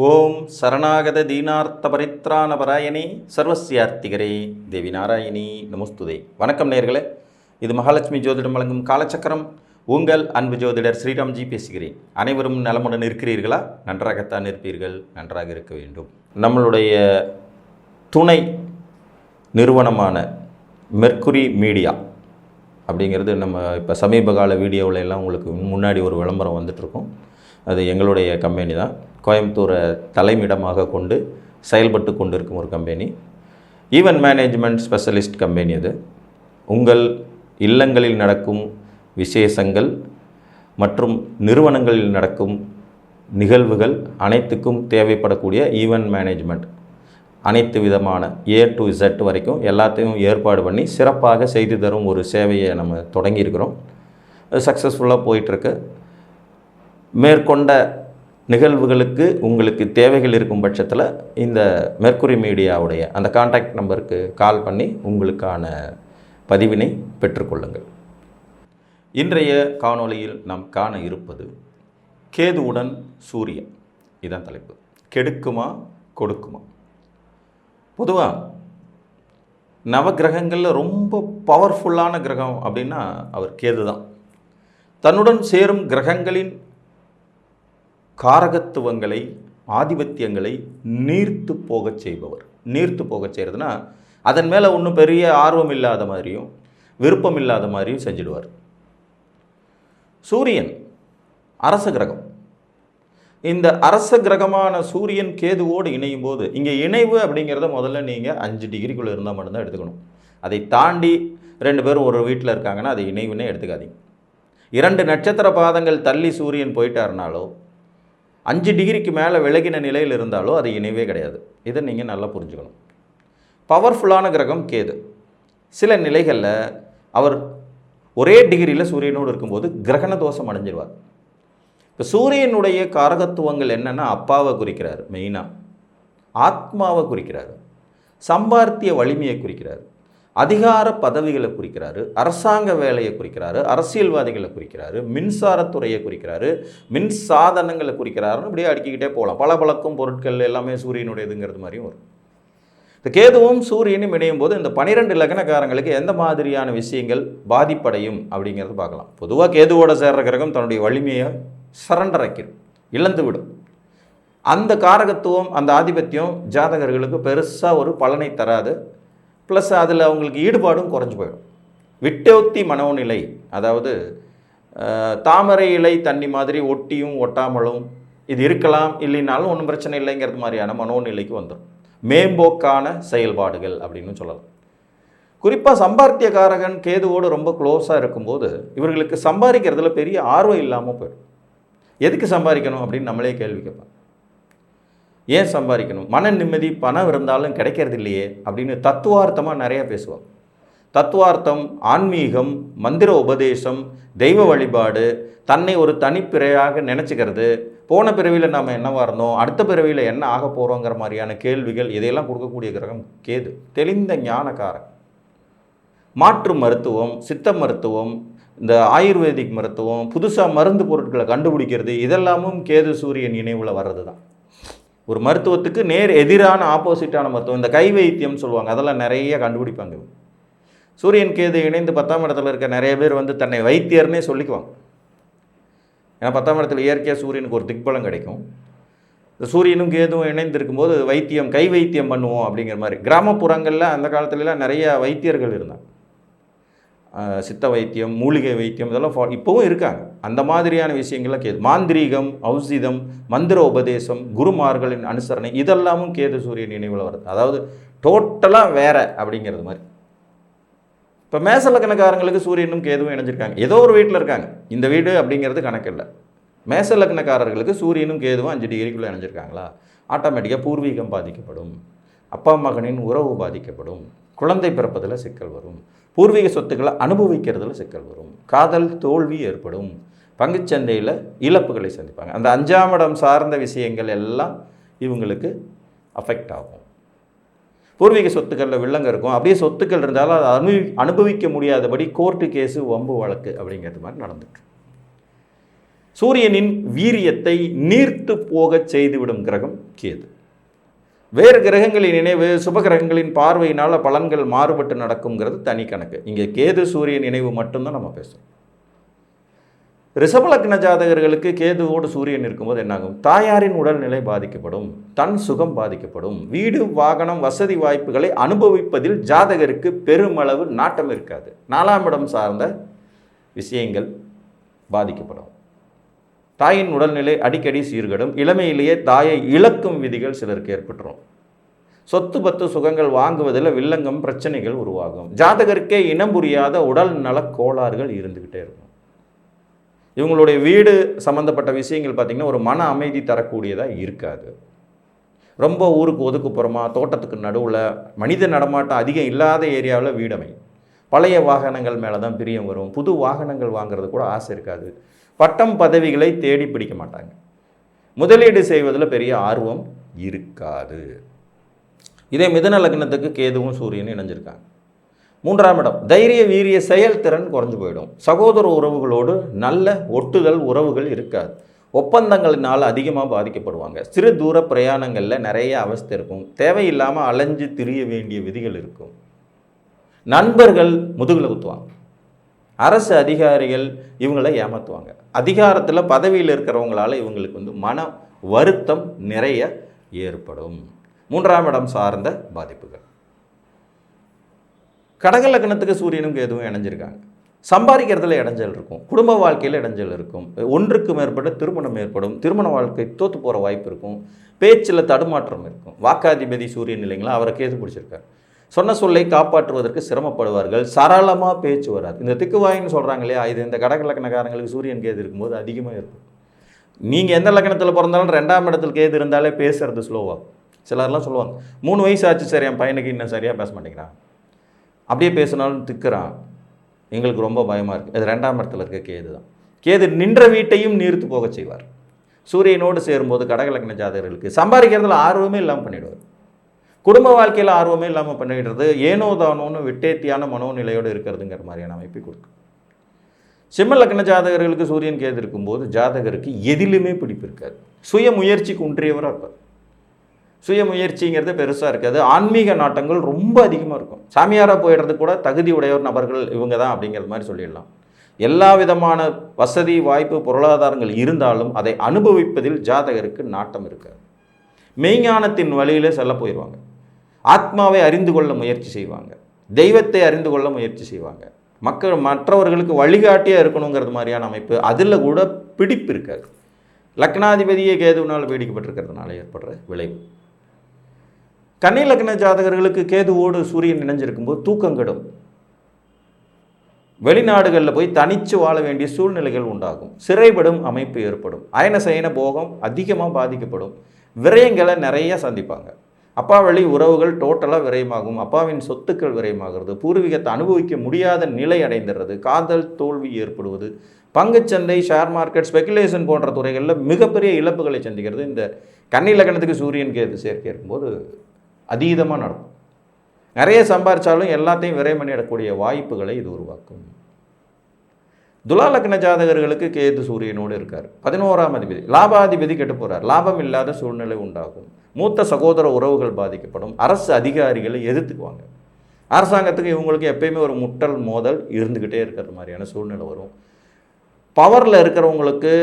ஓம் சரணாகத தீனார்த்த பரித்ராண பராயணி சர்வசியார்த்திகரே தேவி நாராயணி நமஸ்துதே. வணக்கம் நேயர்களே, இது மகாலட்சுமி ஜோதிடம் வழங்கும் காலச்சக்கரம். உங்கள் அன்பு ஜோதிடர் ஸ்ரீராம்ஜி பேசுகிறேன். அனைவரும் நலமுடன் இருக்கிறீர்களா? நன்றாகத்தான் இருப்பீர்கள், நன்றாக இருக்க வேண்டும். நம்மளுடைய துணை நிறுவனமான மெர்க்குரி மீடியா அப்படிங்கிறது நம்ம இப்போ சமீப கால வீடியோவில் எல்லாம் உங்களுக்கு முன்னாடி ஒரு விளம்பரம் வந்துட்டுருக்கோம். அது எங்களுடைய கம்பெனி தான். கோயம்புத்தூரை தலைமையிடமாக கொண்டு செயல்பட்டு கொண்டிருக்கும் ஒரு company. Event management specialist company அது. உங்கள் இல்லங்களில் நடக்கும் விசேஷங்கள் மற்றும் நிறுவனங்களில் நடக்கும் நிகழ்வுகள் அனைத்துக்கும் தேவைப்படக்கூடிய ஈவென்ட் மேனேஜ்மெண்ட், அனைத்து விதமான A to Z வரைக்கும் எல்லாத்தையும் ஏற்பாடு பண்ணி சிறப்பாக செய்து தரும் ஒரு சேவையை நம்ம தொடங்கியிருக்கிறோம். அது சக்ஸஸ்ஃபுல்லாக போயிட்டுருக்கு. மேற்கொண்ட நிகழ்வுகளுக்கு உங்களுக்கு தேவைகள் இருக்கும் பட்சத்தில் இந்த மெர்க்குரி மீடியாவுடைய அந்த கான்டாக்ட் நம்பருக்கு கால் பண்ணி உங்களுக்கான பதிவினை பெற்றுக்கொள்ளுங்கள். இன்றைய காணொளியில் நாம் காண இருப்பது கேதுவுடன் சூரியன். இதுதான் தலைப்பு. கெடுக்குமா கொடுக்குமா? பொதுவாக நவகிரகங்களில் ரொம்ப பவர்ஃபுல்லான கிரகம் அப்படின்னா அவர் கேது தான். தன்னுடன் சேரும் கிரகங்களின் காரகத்துவங்களை, ஆதிபத்தியங்களை நீர்த்து போகச் செய்பவர். நீர்த்து போகச் செய்கிறதுனா அதன் மேலே ஒன்றும் பெரிய ஆர்வம் இல்லாத மாதிரியும் விருப்பம் இல்லாத மாதிரியும் செஞ்சிடுவார். சூரியன் அரச கிரகம். இந்த அரச கிரகமான சூரியன் கேதுவோடு இணையும் போது, இங்கே இணைவு அப்படிங்கிறத முதல்ல நீங்கள் 5 டிகிரிக்குள்ளே இருந்தால் மட்டும்தான் எடுத்துக்கணும். அதை தாண்டி 2 பேரும் ஒரு வீட்டில் இருக்காங்கன்னா அதை இணைவுன்னே எடுத்துக்காதீங்க. 2 நட்சத்திர பாதங்கள் தள்ளி சூரியன் போயிட்டாருனாலோ 5 டிகிரிக்கு மேலே விலகின நிலையில் இருந்தாலோ அது இணைவே கிடையாது. இதை நீங்கள் நல்லா புரிஞ்சுக்கணும். பவர்ஃபுல்லான கிரகம் கேது. சில நிலைகளில் அவர் ஒரே டிகிரியில் சூரியனோடு இருக்கும்போது கிரகண தோஷம் அடைஞ்சிடுவார். இப்போ சூரியனுடைய காரகத்துவங்கள் என்னென்னா, அப்பாவை குறிக்கிறார், மெயினாக ஆத்மாவை குறிக்கிறார், சம்பார்த்திய வலிமையை குறிக்கிறார், அதிகார பதவிகளை குறிக்கிறாரு, அரசாங்க வேலையை குறிக்கிறாரு, அரசியல்வாதிகளை குறிக்கிறாரு, மின்சாரத்துறையை குறிக்கிறாரு, மின் சாதனங்களை குறிக்கிறாருன்னு இப்படியே அடுக்கிக்கிட்டே போகலாம். பளபளக்கும் பொருட்கள் எல்லாமே சூரியனுடையதுங்கிறது மாதிரியும் வரும். இந்த கேதுவும் சூரியனும் இணையும் போது இந்த 12 லக்னக்காரங்களுக்கு எந்த மாதிரியான விஷயங்கள் பாதிப்படையும் அப்படிங்கிறது பார்க்கலாம். பொதுவாக கேதுவோட சேர்ற கிரகம் தன்னுடைய வலிமையை சரண்டர் ஆக்கிடும், இழந்து விடும். அந்த காரகத்துவம், அந்த ஆதிபத்தியம் ஜாதகர்களுக்கு பெருசாக ஒரு பலனை தராது. ப்ளஸ் அதில் அவங்களுக்கு ஈடுபாடும் குறைஞ்சி போயிடும். விட்டோத்தி மனோநிலை, அதாவது தாமரை இலை தண்ணி மாதிரி ஒட்டியும் ஒட்டாமலும் இது இருக்கலாம், இல்லைனாலும் ஒன்றும் பிரச்சனை இல்லைங்கிறது மாதிரியான மனோநிலைக்கு வந்துடும். மேம்போக்கான செயல்பாடுகள் அப்படின்னு சொல்லலாம். குறிப்பாக சம்பாத்தியக்காரகன் கேதுவோடு ரொம்ப க்ளோஸாக இருக்கும்போது இவர்களுக்கு சம்பாதிக்கிறதுல பெரிய ஆர்வம் இல்லாமல் போயிடும். எதுக்கு சம்பாதிக்கணும் அப்படின்னு நம்மளே கேள்வி கேட்போம். ஏன் சம்பாதிக்கணும்? மன நிம்மதி பணம் இருந்தாலும் கிடைக்கிறது இல்லையே அப்படின்னு தத்துவார்த்தமாக நிறையா பேசுவோம். தத்துவார்த்தம், ஆன்மீகம், மந்திர உபதேசம், தெய்வ வழிபாடு, தன்னை ஒரு தனிப்பிறையாக நினச்சிக்கிறது, போன பிறவியில் நாம் என்னவாக இருந்தோம், அடுத்த பிறவியில் என்ன ஆக போகிறோங்கிற மாதிரியான கேள்விகள், இதையெல்லாம் கொடுக்கக்கூடிய கிரகம் கேது. தெளிந்த ஞானக்காரன். மாற்று மருத்துவம், சித்த மருத்துவம், இந்த ஆயுர்வேதிக் மருத்துவம், புதுசாக மருந்து பொருட்களை கண்டுபிடிக்கிறது, இதெல்லாமும் கேது சூரியன் இணைவில் வர்றது தான். ஒரு மருத்துவத்துக்கு நேர் எதிரான ஆப்போசிட்டான மருத்துவம், இந்த கை வைத்தியம் சொல்லுவாங்க, அதெல்லாம் நிறைய கண்டுபிடிப்பாங்க. சூரியன் கேது இணைந்து 10ஆம் இடத்துல இருக்க நிறைய பேர் வந்து தன்னை வைத்தியர்னே சொல்லிக்குவாங்க. ஏன்னா 10ஆம் இடத்துல இயற்கையாக சூரியனுக்கு ஒரு திக்பலம் கிடைக்கும். இந்த சூரியனும் கேதுவும் இணைந்து இருக்கும்போது வைத்தியம், கை வைத்தியம் பண்ணுவோம் அப்படிங்கிற மாதிரி. கிராமப்புறங்களில் அந்த காலத்துலலாம் நிறைய வைத்தியர்கள் இருந்தாங்க. சித்த வைத்தியம், மூலிகை வைத்தியம், இதெல்லாம் இப்போவும் இருக்காங்க. அந்த மாதிரியான விஷயங்கள்லாம் கேது. மாந்திரீகம், ஔஷதம், மந்திர உபதேசம், குருமார்களின் அனுசரணை, இதெல்லாமும் கேது சூரியன் நினைவில் வருது. அதாவது டோட்டலாக வேற அப்படிங்கிறது மாதிரி. இப்போ மேசலக்கணக்காரங்களுக்கு சூரியனும் கேதுவும் இணைஞ்சிருக்காங்க. ஏதோ ஒரு வீட்டில் இருக்காங்க. இந்த வீடு அப்படிங்கிறது கணக்கு இல்லை. மேசலக்கணக்காரர்களுக்கு சூரியனும் கேதுவும் 5 டிகிரிக்குள்ளே இணைஞ்சிருக்காங்களா, ஆட்டோமேட்டிக்காக பூர்வீகம் பாதிக்கப்படும், அப்பா மகனின் உறவு பாதிக்கப்படும், குழந்தை பிறப்பதில் சிக்கல் வரும், பூர்வீக சொத்துக்களை அனுபவிக்கிறதுல சிக்கல் வரும், காதல் தோல்வி ஏற்படும், பங்குச்சந்தையில் இழப்புகளை சந்திப்பாங்க. அந்த 5ஆம் இடம் சார்ந்த விஷயங்கள் எல்லாம் இவங்களுக்கு அஃபெக்ட் ஆகும். பூர்வீக சொத்துக்களில் வில்லங்க இருக்கும். அப்படியே சொத்துக்கள் இருந்தாலும் அதை அனுபவிக்க முடியாதபடி கோர்ட்டு கேஸு, வம்பு வழக்கு அப்படிங்கிறது மாதிரி நடந்துட்டு. சூரியனின் வீரியத்தை நீர்த்து போகச் செய்துவிடும் கிரகம் கேது. வேறு கிரகங்களின் இணைவு சுப கிரகங்களின் பார்வையினால் பலன்கள் மாறுபட்டு நடக்குங்கிறது தனி கணக்கு. இங்கே கேது சூரியன் இணைவு மட்டும்தான் நம்ம பேசுகிறோம். ரிஷபலக்ன ஜாதகர்களுக்கு கேதுவோடு சூரியன் இருக்கும்போது என்னாகும்? தாயாரின் உடல்நிலை பாதிக்கப்படும், தன் சுகம் பாதிக்கப்படும், வீடு வாகனம் வசதி வாய்ப்புகளை அனுபவிப்பதில் ஜாதகருக்கு பெருமளவு நாட்டம் இருக்காது. 4ஆம் இடம் சார்ந்த விஷயங்கள் பாதிக்கப்படும். தாயின் உடல்நிலை அடிக்கடி சீர்கடும். இளமையிலேயே தாயை இழக்கும் விதிகள் சிலருக்கு ஏற்பட்டுரும். சொத்து பத்து சுகங்கள் வாங்குவதில் வில்லங்கம் பிரச்சனைகள் உருவாகும். ஜாதகருக்கே இனம் புரியாத உடல் நல கோளாறுகள் இருந்துக்கிட்டே இருக்கும். இவங்களுடைய வீடு சம்மந்தப்பட்ட விஷயங்கள் பார்த்திங்கன்னா ஒரு மன அமைதி தரக்கூடியதாக இருக்காது. ரொம்ப ஊருக்கு ஒதுக்குப்புறமா தோட்டத்துக்கு நடுவில் மனித நடமாட்டம் அதிகம் இல்லாத ஏரியாவில் வீடமை. பழைய வாகனங்கள் மேலே தான் பிரியம் வரும். புது வாகனங்கள் வாங்குறது கூட ஆசை இருக்காது. பட்டம் பதவிகளை தேடி பிடிக்க மாட்டாங்க. முதலீடு செய்வதில் பெரிய ஆர்வம் இருக்காது. இதே மிதுன லக்னத்துக்கு கேதுவும் சூரியனும் இணைஞ்சிருக்காங்க. 3ஆம் இடம் தைரிய வீரிய செயல்திறன் குறைஞ்சு போயிடும். சகோதர உறவுகளோடு நல்ல ஒட்டுதல் உறவுகள் இருக்காது. ஒப்பந்தங்களினால் அதிகமாக பாதிக்கப்படுவாங்க. சிறு தூர பிரயாணங்களில் நிறைய அவஸ்தை இருக்கும். தேவையில்லாமல் அலைஞ்சு திரிய வேண்டிய விதிகள் இருக்கும். நண்பர்கள் முதுகில் குத்துவாங்க. அரசு அதிகாரிகள் இவங்களை ஏமாற்றுவாங்க. அதிகாரத்தில் பதவியில் இருக்கிறவங்களால இவங்களுக்கு மன வருத்தம் நிறைய ஏற்படும். 3ஆம் இடம் சார்ந்த பாதிப்புகள். கடக லக்னத்துக்கு சூரியனும் கேதுவும் இணைஞ்சிருக்காங்க. சம்பாதிக்கிறதுல இடைஞ்சல் இருக்கும். குடும்ப வாழ்க்கையில் இடைஞ்சல் இருக்கும். ஒன்றுக்கு மேற்பட்ட திருமணம் ஏற்படும். திருமண வாழ்க்கை தோற்று போகிற வாய்ப்பு இருக்கும். பேச்சில் தடுமாற்றம் இருக்கும். வாக்காதிபதி சூரியன் இல்லைங்களா, அவரை கேது பிடிச்சிருக்காரு. சொன்ன சொல்லை காப்பாற்றுவதற்கு சிரமப்படுவார்கள். சரளமாக பேச்சு வராது. இந்த திக்குவாயின்னு சொல்கிறாங்க இல்லையா, இது இந்த கடக லக்னக்காரங்களுக்கு சூரியன் கேது இருக்கும்போது அதிகமாக இருக்கும். நீங்கள் எந்த லக்னத்தில் பிறந்தாலும் 2ஆம் இடத்துல கேது இருந்தாலே பேசுறது ஸ்லோவாக. சிலர்லாம் சொல்லுவாங்க 3 வயசு ஆச்சு சார் என் பையனுக்கு இன்னும் சரியாக பேச மாட்டேங்கிறான், அப்படியே பேசினாலும் திக்குறான், எங்களுக்கு ரொம்ப பயமாக இருக்குது. அது 2ஆம் இடத்துல இருக்க கேது தான். கேது நின்ற வீட்டையும் நீர்த்து போக செய்வார். சூரியனோடு சேரும்போது கடகலக்ன ஜாதகர்களுக்கு சம்பாதிக்கிறதுல ஆர்வமே இல்லாமல் பண்ணிவிடுவார். குடும்ப வாழ்க்கையில் ஆர்வமே இல்லாமல் பண்ணிடுறது, ஏனோ தானோன்னு விட்டேத்தியான மனோநிலையோடு இருக்கிறதுங்கிற மாதிரியான அமைப்பை கொடுக்கும். சிம்ம லக்ன ஜாதகர்களுக்கு சூரியன் கேது இருக்கும்போது ஜாதகருக்கு எதிலுமே பிடிப்பு இருக்காது. சுய முயற்சிக்கு ஒன்றியவராக இருப்பார். சுய முயற்சிங்கிறது பெருசாக இருக்காது. ஆன்மீக நாட்டங்கள் ரொம்ப அதிகமாக இருக்கும். சாமியாராக போயிடுறது கூட தகுதி உடையவர் நபர்கள் இவங்க தான் அப்படிங்கிறது மாதிரி சொல்லிடலாம். எல்லா விதமான வசதி வாய்ப்பு பொருளாதாரங்கள் இருந்தாலும் அதை அனுபவிப்பதில் ஜாதகருக்கு நாட்டம் இருக்காது. மெய்ஞானத்தின் வழியில் செல்ல போயிடுவாங்க. ஆத்மாவை அறிந்து கொள்ள முயற்சி செய்வாங்க. தெய்வத்தை அறிந்து கொள்ள முயற்சி செய்வாங்க. மற்றவர்களுக்கு வழிகாட்டியாக இருக்கணுங்கிறது மாதிரியான அமைப்பு அதில் கூட பிடிப்பு இருக்காது. லக்னாதிபதியே கேதுவினால் பீடிக்கப்பட்டிருக்கிறதுனால ஏற்படுற விளைவு. கன்னி லக்ன ஜாதகர்களுக்கு கேதுவோடு சூரியன் இணைஞ்சிருக்கும்போது தூக்கம் கெடும். வெளிநாடுகளில் போய் தனித்து வாழ வேண்டிய சூழ்நிலைகள் உண்டாகும். சிறைப்படும் அமைப்பு ஏற்படும். அயன சயன போகம் அதிகமாக பாதிக்கப்படும். விரயங்களை நிறைய சந்திப்பாங்க. அப்பா வழி உறவுகள் டோட்டலாக விரயமாகும். அப்பாவின் சொத்துக்கள் விரயமாகிறது. பூர்வீகத்தை அனுபவிக்க முடியாத நிலை அடைந்துடுறது. காதல் தோல்வி ஏற்படுவது. பங்குச்சந்தை, ஷேர் மார்க்கெட், ஸ்பெகுலேஷன் போன்ற துறைகளில் மிகப்பெரிய இழப்புகளை சந்திக்கிறது இந்த கன்னி லக்னத்துக்கு சூரியன் கேது சேர்க்கை இருக்கும்போது அதீதமாக நடக்கும். நிறைய சம்பாதிச்சாலும் எல்லாத்தையும் விரயம் பண்ணிடக்கூடிய வாய்ப்புகளை இது உருவாக்கும். துலா லக்ன ஜாதகர்களுக்கு கேது சூரியனோடு இருக்கார். 11ஆம் அதிபதி, லாபாதிபதி கெட்டு போகிறார். லாபம் இல்லாத சூழ்நிலை உண்டாகும். மூத்த சகோதர உறவுகள் பாதிக்கப்படும். அரசு அதிகாரிகளை எதிர்த்துக்குவாங்க. அரசாங்கத்துக்கு இவங்களுக்கு எப்பயுமே ஒரு முட்டல் மோதல் இருந்துக்கிட்டே இருக்கிற மாதிரியான சூழ்நிலை வரும். பவரில் இருக்கிறவங்களுக்கு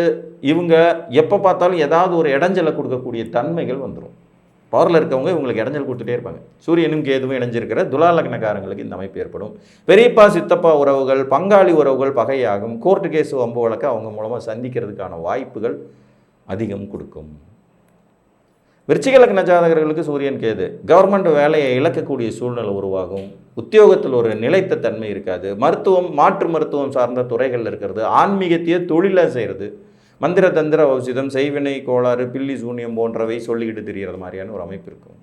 இவங்க எப்போ பார்த்தாலும் ஏதாவது ஒரு இடைஞ்சலை கொடுக்கக்கூடிய தன்மைகள் வந்துடும். பவரில் இருக்கவங்க இவங்களுக்கு இடைஞ்சல் கொடுத்துட்டே இருப்பாங்க. சூரியனும் கேதுவும் இணைஞ்சிருக்கிற துலா லக்னக்காரங்களுக்கு இந்த அமைப்பு ஏற்படும். பெரியப்பா சித்தப்பா உறவுகள், பங்காளி உறவுகள் பகையாகும். கோர்ட்டு கேஸ் வம்பு வழக்கு அவங்க மூலமாக சந்திக்கிறதுக்கான வாய்ப்புகள் அதிகம் கொடுக்கும். விருச்சிக லக்ன ஜாதகர்களுக்கு சூரியன் கேது கவர்மெண்ட் வேலையை இழக்கக்கூடிய சூழ்நிலை உருவாகும். உத்தியோகத்தில் ஒரு நிலைத்த தன்மை இருக்காது. மருத்துவம், மாற்று மருத்துவம் சார்ந்த துறைகளில் இருக்கிறது. ஆன்மீகத்தையே தொழிலாக செய்கிறது. மந்திர தந்திர ஔஷதம், செய்வினை கோளாறு, பில்லி சூன்யம் போன்றவை சொல்லிக்கிட்டு தெரிகிறது மாதிரியான ஒரு அமைப்பு இருக்கும்.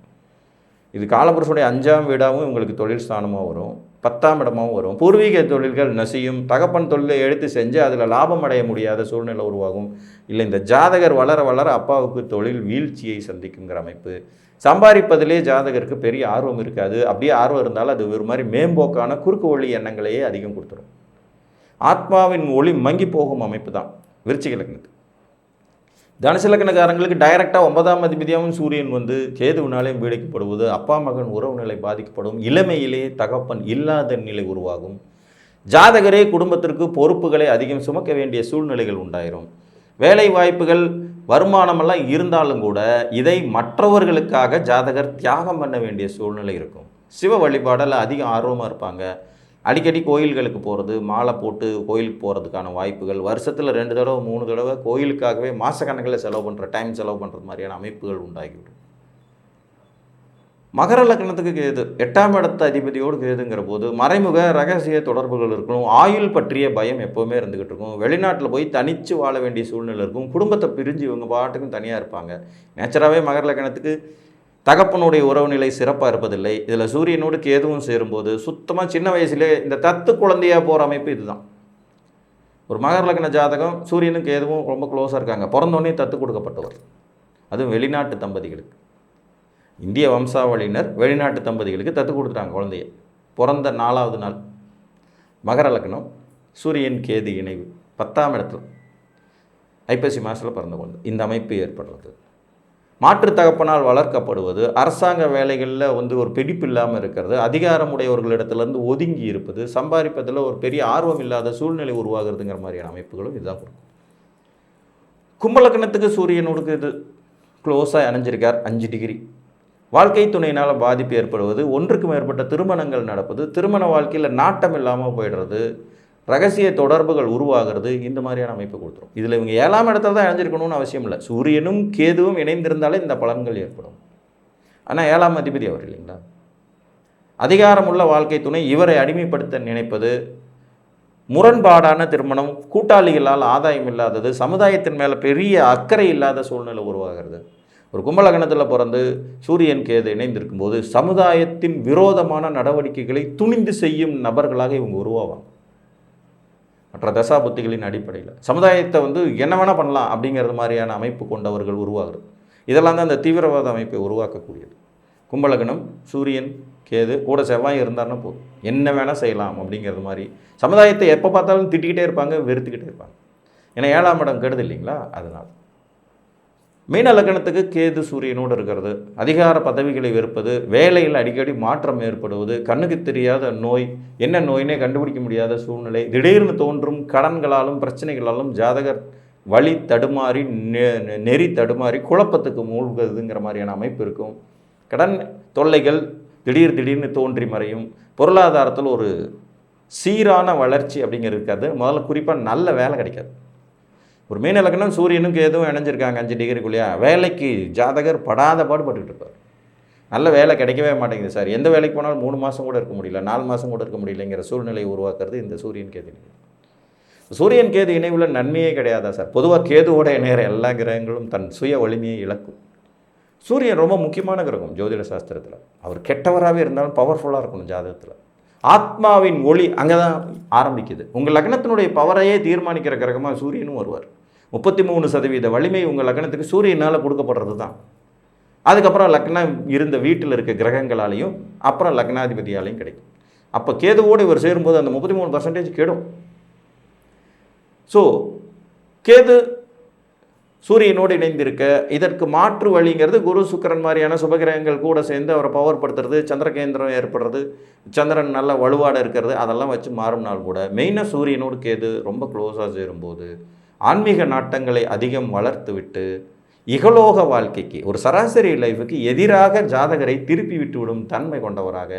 இது காலபுருஷனுடைய 5ஆம் வீடாகவும் உங்களுக்கு தொழில் ஸ்தானமாக வரும். 10ஆம் இடமாகவும் வரும். பூர்வீக தொழில்கள் நசியும். தகப்பன் தொழிலை எடுத்து செஞ்சு அதில் லாபம் அடைய முடியாத சூழ்நிலை உருவாகும். இல்லை இந்த ஜாதகர் வளர வளர அப்பாவுக்கு தொழில் வீழ்ச்சியை சந்திக்குங்கிற அமைப்பு. சம்பாதிப்பதிலே ஜாதகருக்கு பெரிய ஆர்வம் இருக்காது. அப்படியே ஆர்வம் இருந்தாலும் அது ஒரு மாதிரி மேம்போக்கான குறுக்கு ஒளி எண்ணங்களையே அதிகம் கொடுத்துரும். ஆத்மாவின் ஒளி மங்கி போகும் அமைப்பு தான் விருச்சிக லக்னத்துக்கு. தனுசு லக்னக்காரங்களுக்கு டைரெக்டாக 9ஆம் அதிபதியாகவும் சூரியன் வந்து கேதுவினாலே பீடிக்கப்படுவது, அப்பா மகன் உறவு நிலை பாதிக்கப்படும், இளமையிலே தகப்பன் இல்லாத நிலை உருவாகும், ஜாதகரே குடும்பத்திற்கு பொறுப்புகளை அதிகம் சுமக்க வேண்டிய சூழ்நிலைகள் உண்டாயிரும். வேலை வாய்ப்புகள் வருமானமெல்லாம் இருந்தாலும் கூட இதை மற்றவர்களுக்காக ஜாதகர் தியாகம் பண்ண வேண்டிய சூழ்நிலை இருக்கும். சிவ வழிபாடில் அதிக ஆர்வமாக இருப்பாங்க. அடிக்கடி கோயில்களுக்கு போகிறது, மாலை போட்டு கோயிலுக்கு போகிறதுக்கான வாய்ப்புகள், வருஷத்தில் 2 தடவை 3 தடவை கோயிலுக்காகவே மாதக்கணக்கில் செலவு பண்ணுற டைம் செலவு பண்ணுறது மாதிரியான அமைப்புகள் உண்டாகிவிடும். மகர லக்னத்துக்கு கேது 8ஆம் இடத்த அதிபதியோடு கேதுங்கிற போது மறைமுக ரகசிய தொடர்புகள் இருக்கணும். ஆயுள் பற்றிய பயம் எப்போவுமே இருந்துக்கிட்டு இருக்கும். வெளிநாட்டில் போய் தனித்து வாழ வேண்டிய சூழ்நிலை இருக்கும். குடும்பத்தை பிரிஞ்சு இவங்க பாட்டுக்கும் தனியாக இருப்பாங்க. நேச்சராகவே மகர லக்னத்துக்கு தகப்பனுடைய உறவு நிலை சிறப்பாக இருப்பதில்லை. இதில் சூரியனோடு கேதுவும் சேரும்போது சுத்தமாக சின்ன வயசுலே இந்த தத்து குழந்தையாக போகிற அமைப்பு இதுதான். ஒரு மகர லக்ன ஜாதகம் சூரியனும் கேதுவும் ரொம்ப க்ளோஸாக இருக்காங்க. பிறந்தோடனே தத்து கொடுக்கப்பட்டவர், அதுவும் வெளிநாட்டு தம்பதிகளுக்கு. இந்திய வம்சாவளியினர் வெளிநாட்டு தம்பதிகளுக்கு தத்து கொடுத்துட்டாங்க குழந்தைய. பிறந்த 4வது நாள் மகர லக்னம், சூரியன் கேது இணைவு 10ஆம் இடத்துல ஐப்பசி மாதத்தில் பிறந்த குழந்தை. இந்த அமைப்பு ஏற்படுறது மாற்று தகப்பனால் வளர்க்கப்படுவது, அரசாங்க வேலைகளில் வந்து ஒரு பிடிப்பு இல்லாமல் இருக்கிறது, அதிகாரமுடையவர்களிடத்துலேருந்து ஒதுங்கி இருப்பது, சம்பாதிப்பதில் ஒரு பெரிய ஆர்வம் இல்லாத சூழ்நிலை உருவாகிறதுங்கிற மாதிரியான அமைப்புகளும் இதுதான் கொடுக்கும். கும்பலக்கணத்துக்கு சூரியனுக்கு இது க்ளோஸாக அணைஞ்சிருக்கார் 5 டிகிரி. வாழ்க்கை துணையினால் பாதிப்பு ஏற்படுவது, ஒன்றுக்கு மேற்பட்ட திருமணங்கள் நடப்பது, திருமண வாழ்க்கையில் நாட்டம் இல்லாமல் போயிடுறது, ரகசிய தொடர்புகள் உருவாகிறது, இந்த மாதிரியான அமைப்பு கொடுத்துரும். இதில் இவங்க 7ஆம் இடத்துல தான் இணைஞ்சிருக்கணும்னு அவசியம் இல்லை. சூரியனும் கேதுவும் இணைந்திருந்தாலே இந்த பலன்கள் ஏற்படும். ஆனால் 7ஆம் அதிபதி அவர் இல்லைங்களா? அதிகாரமுள்ள வாழ்க்கை துணை இவரை அடிமைப்படுத்த நினைப்பது, முரண்பாடான திருமணம், கூட்டாளிகளால் ஆதாயம் இல்லாதது, சமுதாயத்தின் மேலே பெரிய அக்கறை இல்லாத சூழ்நிலை உருவாகிறது. ஒரு கும்பலகணத்தில் பிறந்து சூரியன் கேது இணைந்திருக்கும் போது சமுதாயத்தின் விரோதமான நடவடிக்கைகளை துணிந்து செய்யும் நபர்களாக இவங்க உருவாவாங்க. மற்ற தசாபுத்திகளின் அடிப்படையில் சமுதாயத்தை வந்து என்ன வேணால் பண்ணலாம் அப்படிங்கிறது மாதிரியான அமைப்பு கொண்டவர்கள் உருவாகிறது. இதெல்லாம் தான் அந்த தீவிரவாத அமைப்பை உருவாக்கக்கூடியது. கும்பலகணம் சூரியன் கேது கூட செவ்வாய் இருந்தாருன்னா போதும், என்ன வேணால் செய்யலாம் அப்படிங்கிறது மாதிரி சமுதாயத்தை எப்போ பார்த்தாலும் திட்டிக்கிட்டே இருப்பாங்க, வெறுத்துக்கிட்டே இருப்பாங்க. ஏன்னா 7ஆம் இடம் கெடுது இல்லைங்களா? அதனால் மீன லக்னத்துக்கு கேது சூரியனோடு இருக்கிறது, அதிகார பதவிகளை வெறுப்பது, வேலையில் அடிக்கடி மாற்றம் ஏற்படுவது, கண்ணுக்கு தெரியாத நோய், என்ன நோயினே கண்டுபிடிக்க முடியாத சூழ்நிலை, திடீர்னு தோன்றும் கடன்களாலும் பிரச்சனைகளாலும் ஜாதகர் வழி தடுமாறி நெறி தடுமாறி குழப்பத்துக்கு மூழ்குதுங்கிற மாதிரியான அமைப்பு இருக்கும். கடன் தொல்லைகள் திடீர்னு தோன்றி மறையும். பொருளாதாரத்தில் ஒரு சீரான வளர்ச்சி அப்படிங்கிறது இருக்காது. முதல்ல குறிப்பாக நல்ல வேலை கிடைக்காது. ஒரு மீன லக்னம் சூரியனும் கேதுவும் இணைஞ்சிருக்காங்க 5 டிகிரிக்குள்ளேயா, வேலைக்கு ஜாதகர் படாத பாடுபட்டுக்கிட்டு இருப்பார். நல்ல வேலை கிடைக்கவே மாட்டேங்குது சார், எந்த வேலைக்கு போனாலும் 3 மாதம் கூட இருக்க முடியல, 4 மாதம் கூட இருக்க முடியலைங்கிற சூழ்நிலையை உருவாக்குறது இந்த சூரியன் கேது இணைவு. சூரியன் கேது இணைவில் நன்மையே கிடையாதா சார்? பொதுவாக கேதுவோட இணைகிற எல்லா கிரகங்களும் தன் சுய வலிமையை இழக்கும். சூரியன் ரொம்ப முக்கியமான கிரகம் ஜோதிட சாஸ்திரத்தில். அவர் கெட்டவராகவே இருந்தாலும் பவர்ஃபுல்லாக இருக்கணும் ஜாதகத்தில். ஆத்மாவின் ஒளி அங்கே தான் ஆரம்பிக்குது. உங்கள் லக்னத்தினுடைய பவரையே தீர்மானிக்கிற கிரகமாக சூரியனும் வருவார். 33% வலிமை உங்கள் லக்னத்துக்கு சூரியனால் கொடுக்கப்படுறது தான். அதுக்கப்புறம் லக்னம் இருந்த வீட்டில் இருக்க கிரகங்களாலையும் அப்புறம் லக்னாதிபதியாலையும் கிடைக்கும். அப்போ கேதுவோடு இவர் சேரும்போது அந்த 33% கெடும். ஸோ கேது சூரியனோடு இணைந்திருக்க இதற்கு மாற்று வழிங்கிறது குரு சுக்கிரன் மாதிரியான சுபகிரகங்கள் கூட சேர்ந்து அவரை பவர் படுத்துறது, சந்திரகேந்திரம் ஏற்படுறது, சந்திரன் நல்ல வலுவாட இருக்கிறது, அதெல்லாம் வச்சு மாறும்னால் கூட மெயினாக சூரியனோடு கேது ரொம்ப க்ளோஸாக சேரும்போது ஆன்மீக நாட்டங்களை அதிகம் வளர்த்து விட்டு இகலோக வாழ்க்கைக்கு ஒரு சராசரி லைஃபுக்கு எதிராக ஜாதகரை திருப்பி விட்டுவிடும் தன்மை கொண்டவராக,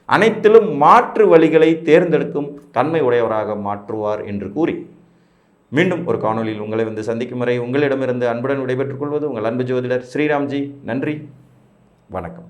அனைத்திலும் மாற்று வழிகளை தேர்ந்தெடுக்கும் தன்மை உடையவராக மாற்றுவார் என்று கூறி மீண்டும் ஒரு காணொலியில் உங்களை வந்து சந்திக்கும் வரை உங்களிடமிருந்து அன்புடன் விடைபெற்றுக் கொள்வது உங்கள் அன்பு ஜோதிடர் ஸ்ரீராம்ஜி. நன்றி, வணக்கம்.